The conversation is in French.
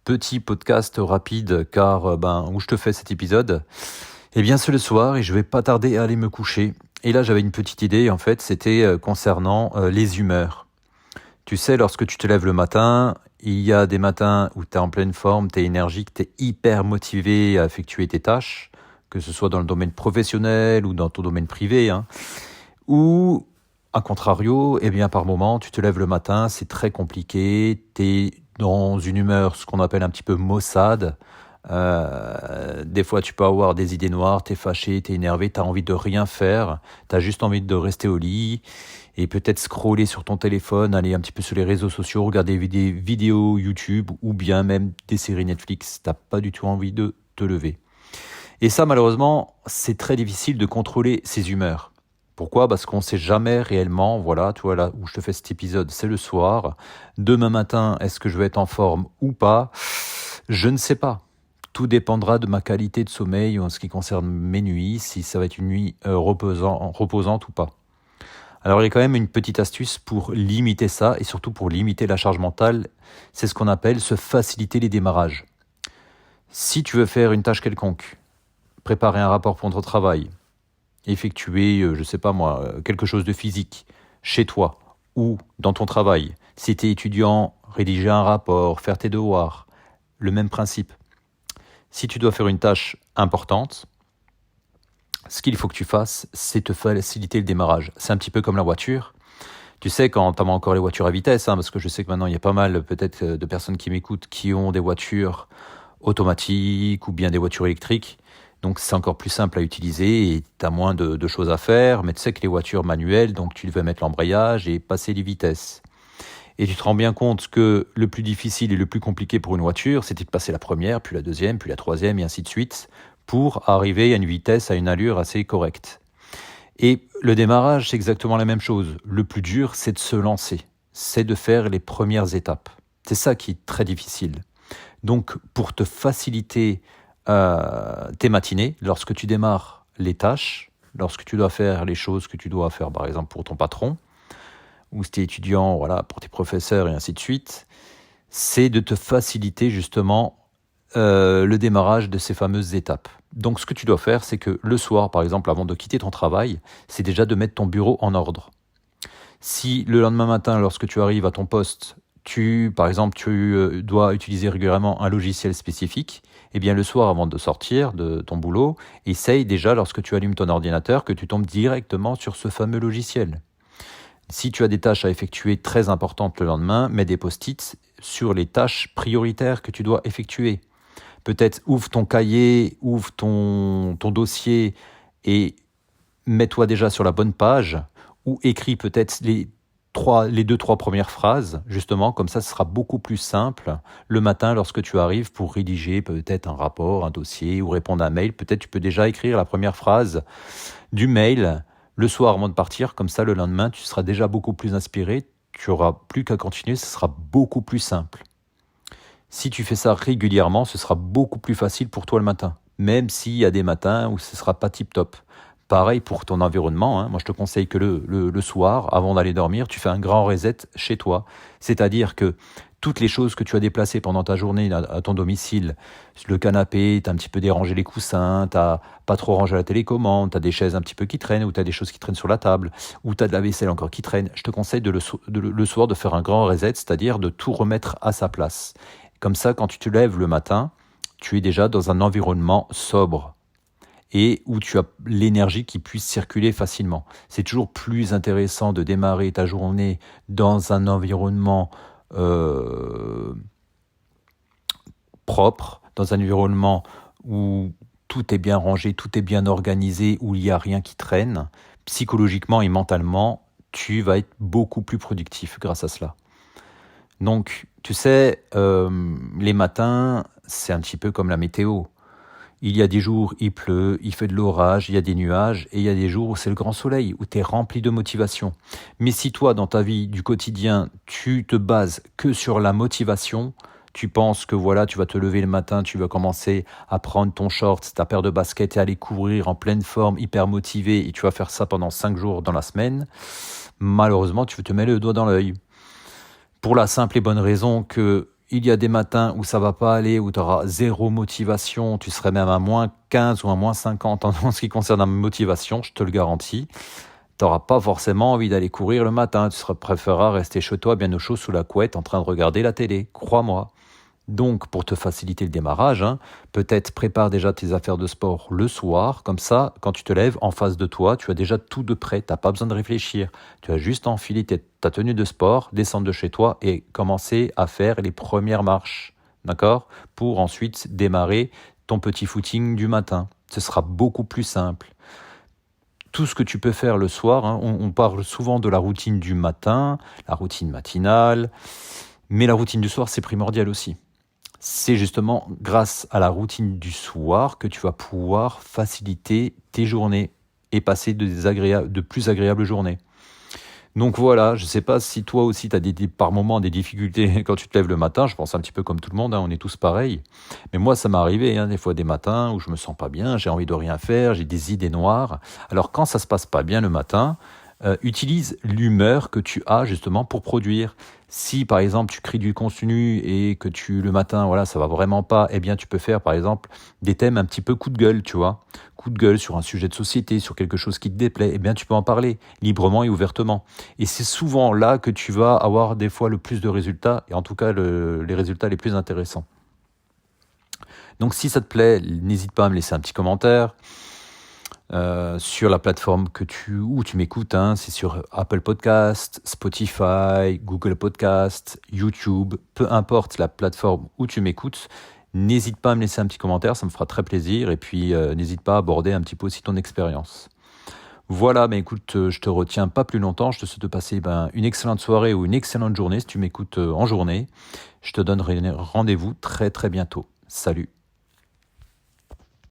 Petit podcast rapide car où je te fais cet épisode. Eh bien c'est le soir et je vais pas tarder à aller me coucher. Et là j'avais une petite idée en fait, c'était concernant les humeurs. Tu sais, lorsque tu te lèves le matin, il y a des matins où tu es en pleine forme, tu es énergique, tu es hyper motivé à effectuer tes tâches, que ce soit dans le domaine professionnel ou dans ton domaine privé, hein. Ou, à contrario, eh bien, par moment, tu te lèves le matin, c'est très compliqué, tu es dans une humeur, ce qu'on appelle un petit peu maussade. Des fois, tu peux avoir des idées noires, tu es fâché, tu es énervé, tu as envie de rien faire, tu as juste envie de rester au lit et peut-être scroller sur ton téléphone, aller un petit peu sur les réseaux sociaux, regarder des vidéos YouTube ou bien même des séries Netflix. Tu n'as pas du tout envie de te lever. Et ça, malheureusement, c'est très difficile de contrôler ses humeurs. Pourquoi ? Parce qu'on ne sait jamais réellement, voilà, tu vois là où je te fais cet épisode, c'est le soir. Demain matin, est-ce que je vais être en forme ou pas ? Je ne sais pas. Tout dépendra de ma qualité de sommeil en ce qui concerne mes nuits, si ça va être une nuit reposante ou pas. Alors il y a quand même une petite astuce pour limiter ça et surtout pour limiter la charge mentale, c'est ce qu'on appelle se faciliter les démarrages. Si tu veux faire une tâche quelconque, préparer un rapport pour ton travail, effectuer, je sais pas moi, quelque chose de physique, chez toi ou dans ton travail, si tu es étudiant, rédiger un rapport, faire tes devoirs, le même principe. Si tu dois faire une tâche importante, ce qu'il faut que tu fasses, c'est te faciliter le démarrage. C'est un petit peu comme la voiture. Tu sais, quand tu as encore les voitures à vitesse, parce que je sais que maintenant il y a pas mal peut-être de personnes qui m'écoutent qui ont des voitures automatiques ou bien des voitures électriques. Donc c'est encore plus simple à utiliser et tu as moins de choses à faire. Mais tu sais que les voitures manuelles, donc tu devais mettre l'embrayage et passer les vitesses. Et tu te rends bien compte que le plus difficile et le plus compliqué pour une voiture, c'était de passer la première, puis la deuxième, puis la troisième, et ainsi de suite, pour arriver à une vitesse, à une allure assez correcte. Et le démarrage, c'est exactement la même chose. Le plus dur, c'est de se lancer, c'est de faire les premières étapes. C'est ça qui est très difficile. Donc, pour te faciliter tes matinées, lorsque tu démarres les tâches, lorsque tu dois faire les choses que tu dois faire, par exemple pour ton patron, ou si tu es étudiant, voilà, pour tes professeurs et ainsi de suite, c'est de te faciliter justement le démarrage de ces fameuses étapes. Donc ce que tu dois faire, c'est que le soir, par exemple, avant de quitter ton travail, c'est déjà de mettre ton bureau en ordre. Si le lendemain matin, lorsque tu arrives à ton poste, tu dois utiliser régulièrement un logiciel spécifique, eh bien le soir, avant de sortir de ton boulot, essaye déjà, lorsque tu allumes ton ordinateur, que tu tombes directement sur ce fameux logiciel. Si tu as des tâches à effectuer très importantes le lendemain, mets des post-it sur les tâches prioritaires que tu dois effectuer. Peut-être ouvre ton cahier, ouvre ton dossier et mets-toi déjà sur la bonne page ou écris peut-être les 2-3 premières phrases, justement, comme ça ce sera beaucoup plus simple le matin lorsque tu arrives pour rédiger peut-être un rapport, un dossier ou répondre à un mail. Peut-être tu peux déjà écrire la première phrase du mail le soir avant de partir, comme ça le lendemain tu seras déjà beaucoup plus inspiré, tu n'auras plus qu'à continuer, ce sera beaucoup plus simple. Si tu fais ça régulièrement, ce sera beaucoup plus facile pour toi le matin, même s'il y a des matins où ce ne sera pas tip-top. Pareil pour ton environnement, moi je te conseille que le soir, avant d'aller dormir, tu fais un grand reset chez toi. C'est-à-dire que toutes les choses que tu as déplacées pendant ta journée à ton domicile, le canapé, tu as un petit peu dérangé les coussins, tu n'as pas trop rangé la télécommande, tu as des chaises un petit peu qui traînent, ou tu as des choses qui traînent sur la table, ou tu as de la vaisselle encore qui traîne, je te conseille le soir de faire un grand reset, c'est-à-dire de tout remettre à sa place. Comme ça, quand tu te lèves le matin, tu es déjà dans un environnement sobre et où tu as l'énergie qui puisse circuler facilement. C'est toujours plus intéressant de démarrer ta journée dans un environnement propre, dans un environnement où tout est bien rangé, tout est bien organisé, où il n'y a rien qui traîne. Psychologiquement et mentalement, tu vas être beaucoup plus productif grâce à cela. Donc, tu sais, les matins, c'est un petit peu comme la météo. Il y a des jours, il pleut, il fait de l'orage, il y a des nuages, et il y a des jours où c'est le grand soleil, où tu es rempli de motivation. Mais si toi, dans ta vie du quotidien, tu te bases que sur la motivation, tu penses que voilà, tu vas te lever le matin, tu vas commencer à prendre ton short, ta paire de baskets et aller courir en pleine forme, hyper motivé, et tu vas faire ça pendant 5 jours dans la semaine, malheureusement, tu te mets le doigt dans l'œil. Pour la simple et bonne raison que il y a des matins où ça va pas aller, où tu auras zéro motivation, tu serais même à moins 15 ou à moins 50 en ce qui concerne la motivation, je te le garantis. Tu n'auras pas forcément envie d'aller courir le matin, tu préféreras rester chez toi bien au chaud sous la couette en train de regarder la télé, crois-moi. Donc, pour te faciliter le démarrage, peut-être prépare déjà tes affaires de sport le soir. Comme ça, quand tu te lèves en face de toi, tu as déjà tout de prêt. Tu n'as pas besoin de réfléchir. Tu as juste à enfiler ta tenue de sport, descendre de chez toi et commencer à faire les premières marches. D'accord ? Pour ensuite démarrer ton petit footing du matin. Ce sera beaucoup plus simple. Tout ce que tu peux faire le soir, on parle souvent de la routine du matin, la routine matinale, mais la routine du soir, c'est primordial aussi. C'est justement grâce à la routine du soir que tu vas pouvoir faciliter tes journées et passer de plus agréables journées. Donc voilà, je ne sais pas si toi aussi tu as par moments des difficultés quand tu te lèves le matin, je pense un petit peu comme tout le monde, on est tous pareils. Mais moi ça m'est arrivé des fois des matins où je me sens pas bien, j'ai envie de rien faire, j'ai des idées noires. Alors quand ça se passe pas bien le matin, utilise l'humeur que tu as justement pour produire. Si par exemple tu crées du contenu et que le matin, voilà, ça va vraiment pas, eh bien tu peux faire par exemple des thèmes un petit peu coup de gueule, tu vois. Coup de gueule sur un sujet de société, sur quelque chose qui te déplaît, eh bien tu peux en parler librement et ouvertement. Et c'est souvent là que tu vas avoir des fois le plus de résultats, et en tout cas les résultats les plus intéressants. Donc si ça te plaît, n'hésite pas à me laisser un petit commentaire. Sur la plateforme où tu m'écoutes, c'est sur Apple Podcast, Spotify, Google Podcast, YouTube, peu importe la plateforme où tu m'écoutes, n'hésite pas à me laisser un petit commentaire, ça me fera très plaisir, et puis n'hésite pas à aborder un petit peu aussi ton expérience. Voilà, écoute, je te retiens pas plus longtemps, je te souhaite de passer une excellente soirée ou une excellente journée si tu m'écoutes en journée. Je te donne rendez-vous très très bientôt. Salut.